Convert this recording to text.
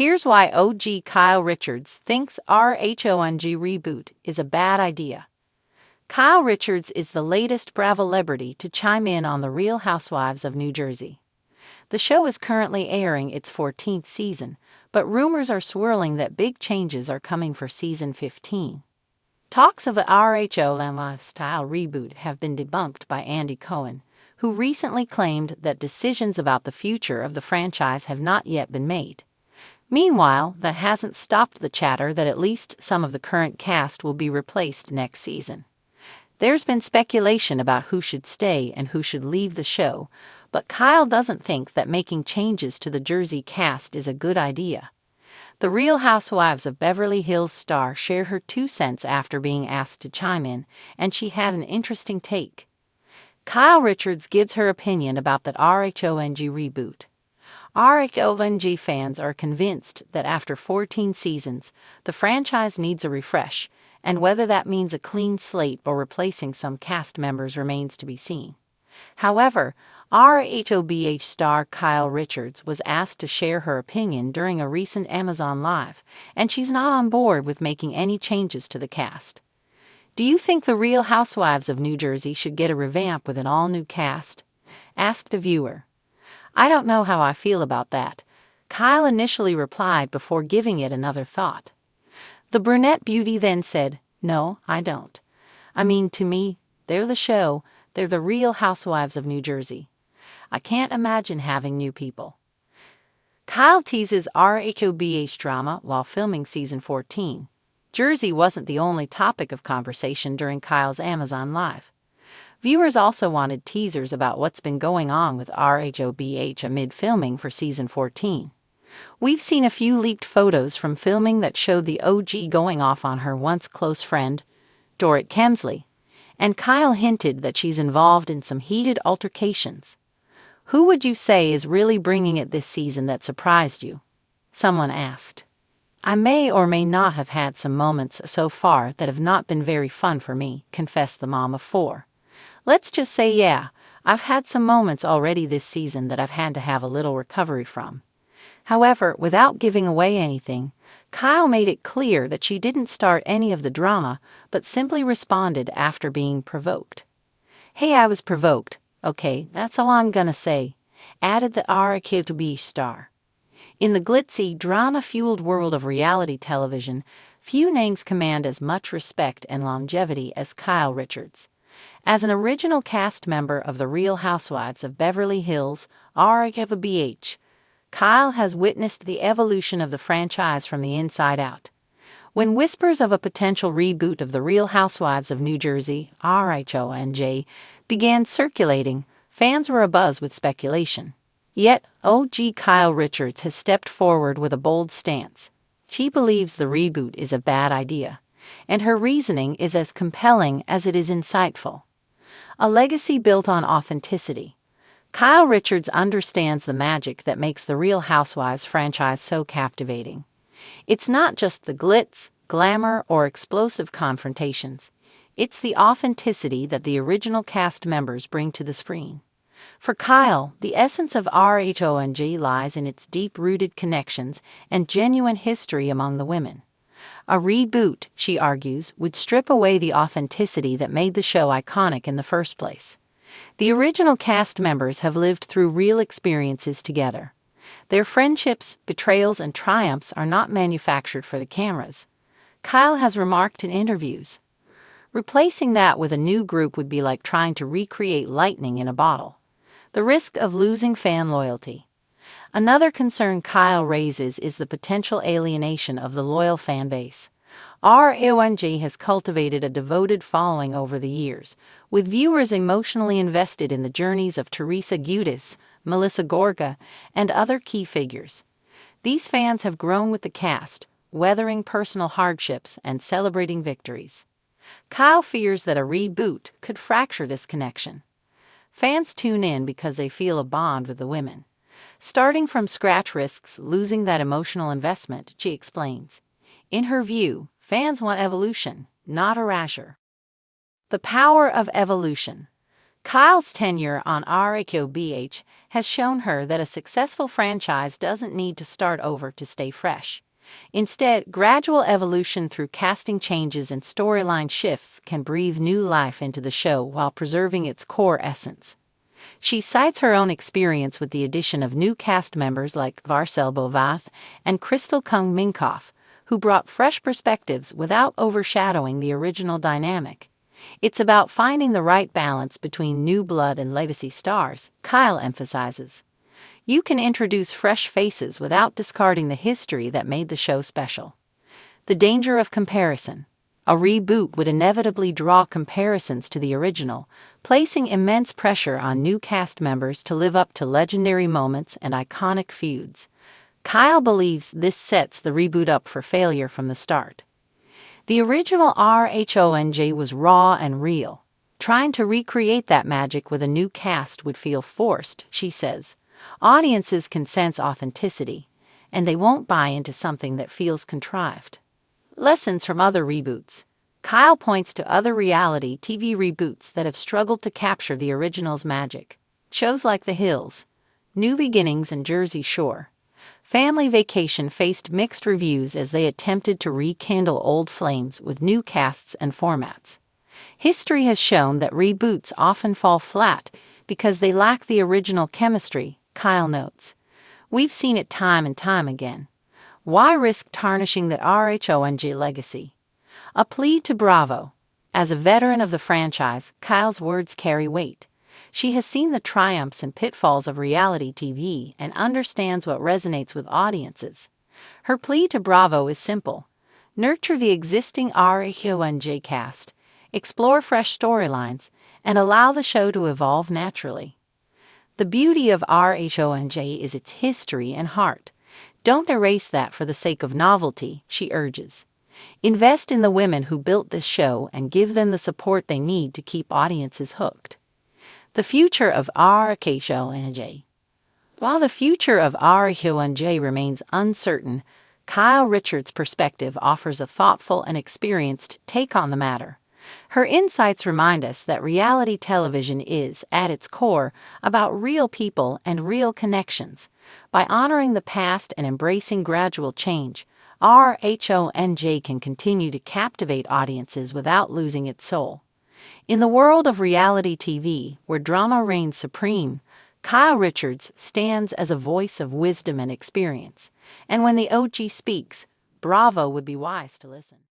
Here's why OG Kyle Richards thinks RHONJ reboot is a bad idea. Kyle Richards is the latest Bravo celebrity to chime in on The Real Housewives of New Jersey. The show is currently airing its 14th season, but rumors are swirling that big changes are coming for season 15. Talks of a RHONJ-style reboot have been debunked by Andy Cohen, who recently claimed that decisions about the future of the franchise have not yet been made. Meanwhile, that hasn't stopped the chatter that at least some of the current cast will be replaced next season. There's been speculation about who should stay and who should leave the show, but Kyle doesn't think that making changes to the Jersey cast is a good idea. The Real Housewives of Beverly Hills star shared her 2 cents after being asked to chime in, and she had an interesting take. Kyle Richards gives her opinion about that RHONJ reboot. RHONJ fans are convinced that after 14 seasons, the franchise needs a refresh, and whether that means a clean slate or replacing some cast members remains to be seen. However, RHONJ star Kyle Richards was asked to share her opinion during a recent Amazon Live, and she's not on board with making any changes to the cast. Do you think The Real Housewives of New Jersey should get a revamp with an all-new cast? Asked a viewer. I don't know how I feel about that, Kyle initially replied before giving it another thought. The brunette beauty then said, "No, I don't. I mean, to me, they're the show, they're the Real Housewives of New Jersey. I can't imagine having new people." Kyle teases RHONJ drama while filming season 14. Jersey wasn't the only topic of conversation during Kyle's Amazon Live. Viewers also wanted teasers about what's been going on with RHONJ amid filming for season 14. We've seen a few leaked photos from filming that showed the OG going off on her once close friend, Dorit Kemsley, and Kyle hinted that she's involved in some heated altercations. Who would you say is really bringing it this season that surprised you? Someone asked. I may or may not have had some moments so far that have not been very fun for me, confessed the mom of 4. Let's just say, yeah, I've had some moments already this season that I've had to have a little recovery from. However, without giving away anything, Kyle made it clear that she didn't start any of the drama, but simply responded after being provoked. "Hey, I was provoked. Okay, that's all I'm gonna say," added the RHONJ star. In the glitzy, drama-fueled world of reality television, few names command as much respect and longevity as Kyle Richards. As an original cast member of The Real Housewives of Beverly Hills, RHONJ, Kyle has witnessed the evolution of the franchise from the inside out. When whispers of a potential reboot of The Real Housewives of New Jersey, RHONJ, began circulating, fans were abuzz with speculation. Yet, OG Kyle Richards has stepped forward with a bold stance. She believes the reboot is a bad idea, and her reasoning is as compelling as it is insightful. A legacy built on authenticity. Kyle Richards understands the magic that makes the Real Housewives franchise so captivating. It's not just the glitz, glamour, or explosive confrontations. It's the authenticity that the original cast members bring to the screen. For Kyle, the essence of RHONJ lies in its deep-rooted connections and genuine history among the women. A reboot, she argues, would strip away the authenticity that made the show iconic in the first place. The original cast members have lived through real experiences together. Their friendships, betrayals, and triumphs are not manufactured for the cameras, Kyle has remarked in interviews. Replacing that with a new group would be like trying to recreate lightning in a bottle. The risk of losing fan loyalty. Another concern Kyle raises is the potential alienation of the loyal fan base. RHONJ has cultivated a devoted following over the years, with viewers emotionally invested in the journeys of Teresa Giudice, Melissa Gorga, and other key figures. These fans have grown with the cast, weathering personal hardships and celebrating victories. Kyle fears that a reboot could fracture this connection. Fans tune in because they feel a bond with the women. Starting from scratch risks losing that emotional investment, she explains. In her view, fans want evolution, not erasure. The power of evolution. Kyle's tenure on RHONJ has shown her that a successful franchise doesn't need to start over to stay fresh. Instead, gradual evolution through casting changes and storyline shifts can breathe new life into the show while preserving its core essence. She cites her own experience with the addition of new cast members like Varcel Bovath and Crystal Kung Minkoff, who brought fresh perspectives without overshadowing the original dynamic. It's about finding the right balance between new blood and legacy stars, Kyle emphasizes. You can introduce fresh faces without discarding the history that made the show special. The danger of comparison. A reboot would inevitably draw comparisons to the original, placing immense pressure on new cast members to live up to legendary moments and iconic feuds. Kyle believes this sets the reboot up for failure from the start. The original RHONJ was raw and real. Trying to recreate that magic with a new cast would feel forced, she says. Audiences can sense authenticity, and they won't buy into something that feels contrived. Lessons from other reboots. Kyle points to other reality TV reboots that have struggled to capture the original's magic. Shows like The Hills, New Beginnings, and Jersey Shore. Family Vacation faced mixed reviews as they attempted to rekindle old flames with new casts and formats. History has shown that reboots often fall flat because they lack the original chemistry, Kyle notes. We've seen it time and time again. Why risk tarnishing the RHONJ legacy? A plea to Bravo. As a veteran of the franchise, Kyle's words carry weight. She has seen the triumphs and pitfalls of reality TV and understands what resonates with audiences. Her plea to Bravo is simple. Nurture the existing RHONJ cast, explore fresh storylines, and allow the show to evolve naturally. The beauty of RHONJ is its history and heart. Don't erase that for the sake of novelty, she urges. Invest in the women who built this show and give them the support they need to keep audiences hooked. The future of RHONJ. While the future of RHONJ remains uncertain, Kyle Richards' perspective offers a thoughtful and experienced take on the matter. Her insights remind us that reality television is, at its core, about real people and real connections. By honoring the past and embracing gradual change, RHONJ can continue to captivate audiences without losing its soul. In the world of reality TV, where drama reigns supreme, Kyle Richards stands as a voice of wisdom and experience. And when the OG speaks, Bravo would be wise to listen.